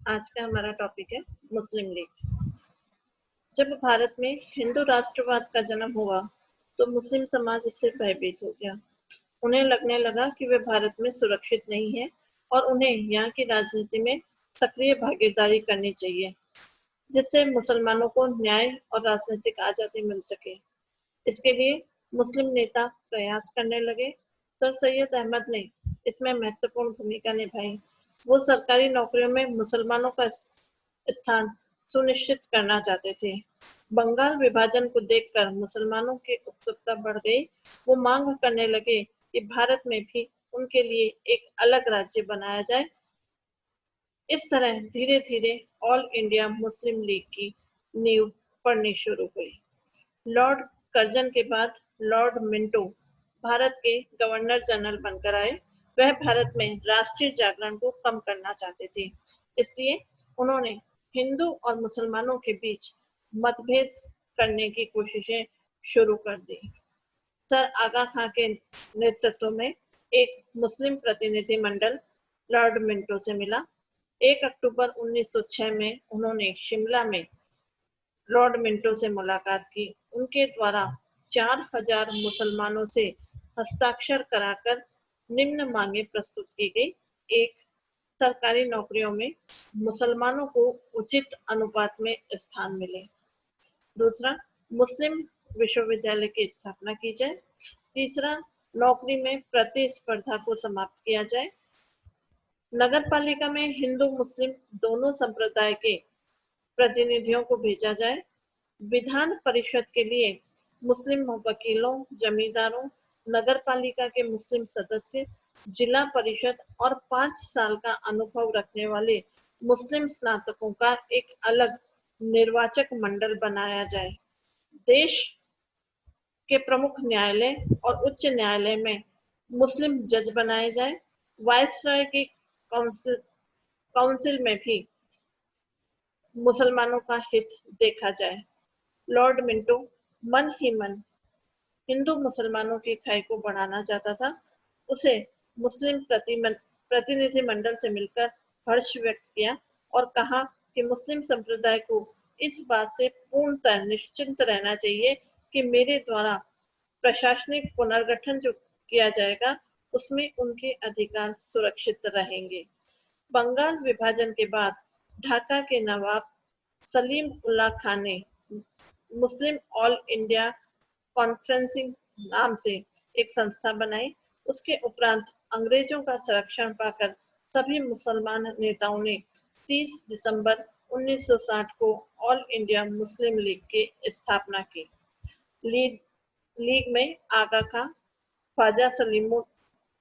आज का हमारा टॉपिक है मुस्लिम लीग। जब भारत में हिंदू राष्ट्रवाद का जन्म हुआ तो मुस्लिम समाज इससे भयभीत हो गया। उन्हें लगने लगा कि वे भारत में सुरक्षित नहीं है और उन्हें यहाँ की राजनीति में सक्रिय भागीदारी करनी चाहिए, जिससे मुसलमानों को न्याय और राजनीतिक आजादी मिल सके। इसके लिए मुस्लिम नेता प्रयास करने लगे। सर सैयद अहमद ने इसमें महत्वपूर्ण भूमिका निभाई। वो सरकारी नौकरियों में मुसलमानों का स्थान सुनिश्चित करना चाहते थे। बंगाल विभाजन को देखकर मुसलमानों की उत्सुकता बढ़ गई। वो मांग करने लगे कि भारत में भी उनके लिए एक अलग राज्य बनाया जाए। इस तरह धीरे धीरे ऑल इंडिया मुस्लिम लीग की नींव पड़नी शुरू हुई। लॉर्ड कर्जन के बाद लॉर्ड मिंटो भारत के गवर्नर जनरल बनकर आए। वह भारत में राष्ट्रीय जागरण को कम करना चाहते थे, इसलिए उन्होंने हिंदू और मुसलमानों के बीच मतभेद करने की कोशिशें शुरू कर दी। सर आगा खां के नेतृत्व में एक मुस्लिम प्रतिनिधि मंडल लॉर्ड मिंटो से मिला। 1 अक्टूबर 1906 में उन्होंने शिमला में लॉर्ड मिंटो से मुलाकात की। उनके द्वारा 4000 मुसलमानों से हस्ताक्षर कराकर निम्न मांगे प्रस्तुत की गई। एक, सरकारी नौकरियों में मुसलमानों को उचित अनुपात में स्थान मिले। दूसरा, मुस्लिम विश्वविद्यालय की स्थापना की जाए। तीसरा, नौकरी में प्रतिस्पर्धा को समाप्त किया जाए। नगर पालिका में हिंदू मुस्लिम दोनों संप्रदाय के प्रतिनिधियों को भेजा जाए। विधान परिषद के लिए मुस्लिम वकीलों, जमींदारों, नगर पालिका के मुस्लिम सदस्य, जिला परिषद और 5 साल का अनुभव रखने वाले मुस्लिम स्नातकों का एक अलग निर्वाचक मंडल बनाया जाए। देश के प्रमुख न्यायालय और उच्च न्यायालय में मुस्लिम जज बनाए जाए। वायसराय की काउंसिल में भी मुसलमानों का हित देखा जाए। लॉर्ड मिंटो मन ही मन हिंदू मुसलमानों की खाई को बढ़ाना चाहता था। उसे मुस्लिम प्रतिनिधि मंडल से मिलकर हर्ष व्यक्त किया और कहा कि मुस्लिम संप्रदाय को इस बात से पूर्णतः निश्चिंत रहना चाहिए कि मेरे द्वारा प्रशासनिक पुनर्गठन जो किया जाएगा उसमें उनके अधिकार सुरक्षित रहेंगे। बंगाल विभाजन के बाद ढाका के नवाब सलीम उल्लाह खान ने मुस्लिम ऑल इंडिया कॉन्फ्रेंसिंग नाम से एक संस्था बनाई। उसके उपरांत अंग्रेजों का संरक्षण पाकर सभी मुसलमान नेताओं ने 30 दिसंबर 1960 को ऑल इंडिया मुस्लिम लीग की स्थापना की। लीग में आगा खां, ख्वाजा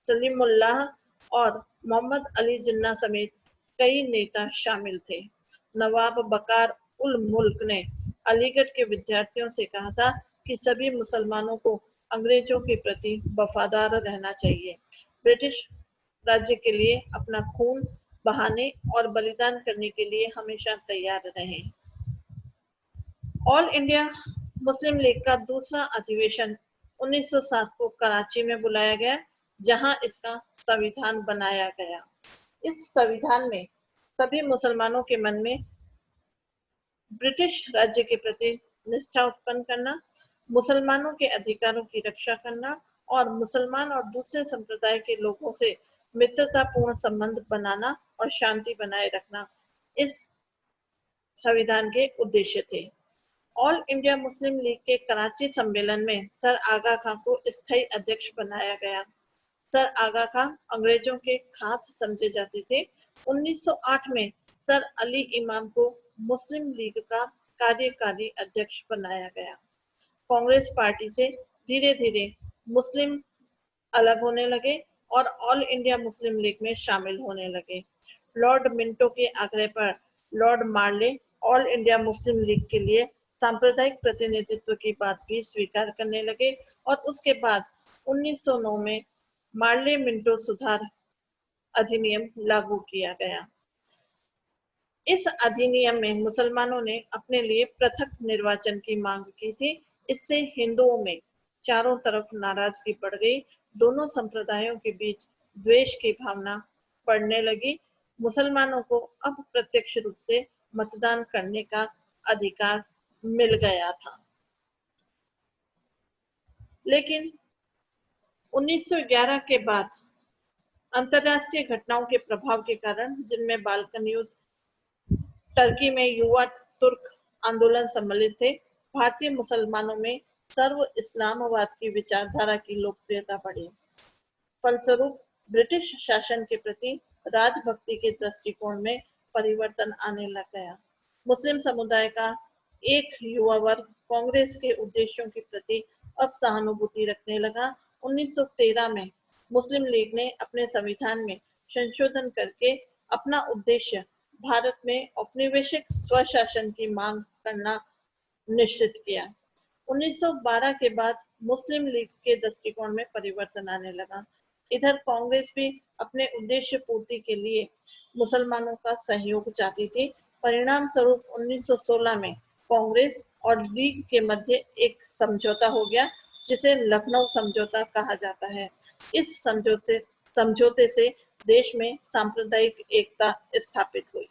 सलीमुल्लाह और मोहम्मद अली जिन्ना समेत कई नेता शामिल थे। नवाब बकार उल मुल्क ने अलीगढ़ के विद्यार्थियों से कहा था कि सभी मुसलमानों को अंग्रेजों के प्रति वफादार रहना चाहिए, ब्रिटिश राज्य के लिए अपना खून बहाने और बलिदान करने के लिए हमेशा तैयार रहें। ऑल इंडिया मुस्लिम लीग का दूसरा अधिवेशन 1907 को कराची में बुलाया गया, जहां इसका संविधान बनाया गया। इस संविधान में सभी मुसलमानों के मन में ब्रिटिश राज्य के प्रति निष्ठा उत्पन्न करना, मुसलमानों के अधिकारों की रक्षा करना और मुसलमान और दूसरे संप्रदाय के लोगों से मित्रतापूर्ण संबंध बनाना और शांति बनाए रखना इस संविधान के उद्देश्य थे। ऑल इंडिया मुस्लिम लीग के कराची सम्मेलन में सर आगा खां को स्थायी अध्यक्ष बनाया गया। सर आगा खां अंग्रेजों के खास समझे जाते थे। 1908 में सर अली इमाम को मुस्लिम लीग का कार्यकारी अध्यक्ष बनाया गया। कांग्रेस पार्टी से धीरे धीरे मुस्लिम अलग होने लगे और ऑल इंडिया मुस्लिम लीग में शामिल होने लगे। लॉर्ड मिंटो के आग्रह पर लॉर्ड मार्ले ऑल इंडिया मुस्लिम लीग के लिए सांप्रदायिक प्रतिनिधित्व की बात भी स्वीकार करने लगे और उसके बाद 1909 में मार्ले मिंटो सुधार अधिनियम लागू किया गया। इस अधिनियम में मुसलमानों ने अपने लिए पृथक निर्वाचन की मांग की थी। इससे हिंदुओं में चारों तरफ नाराजगी बढ़ गई। दोनों संप्रदायों के बीच द्वेष की भावना बढ़ने लगी। मुसलमानों को अब प्रत्यक्ष रूप से मतदान करने का अधिकार मिल गया था। लेकिन 1911 के बाद अंतरराष्ट्रीय घटनाओं के प्रभाव के कारण, जिनमें बाल्कन युद्ध, टर्की में युवा तुर्क आंदोलन सम्मिलित थे, भारतीय मुसलमानों में सर्व इस्लामवाद की विचारधारा की लोकप्रियता बढ़ी। फलस्वरूप ब्रिटिश शासन के प्रति राजभक्ति के दृष्टिकोण में परिवर्तन आने लग गया। मुस्लिम समुदाय का एक युवा वर्ग कांग्रेस के उद्देश्यों के प्रति अब सहानुभूति रखने लगा। 1913 में मुस्लिम लीग ने अपने संविधान में संशोधन करके अपना उद्देश्य भारत में औपनिवेशिक स्वशासन की मांग करना निश्चित किया। 1912 के बाद मुस्लिम लीग के दृष्टिकोण में परिवर्तन आने लगा। इधर कांग्रेस भी अपने उद्देश्य पूर्ति के लिए मुसलमानों का सहयोग चाहती थी। परिणाम स्वरूप 1916 में कांग्रेस और लीग के मध्य एक समझौता हो गया, जिसे लखनऊ समझौता कहा जाता है। इस समझौते से देश में सांप्रदायिक एकता स्थापित हुई।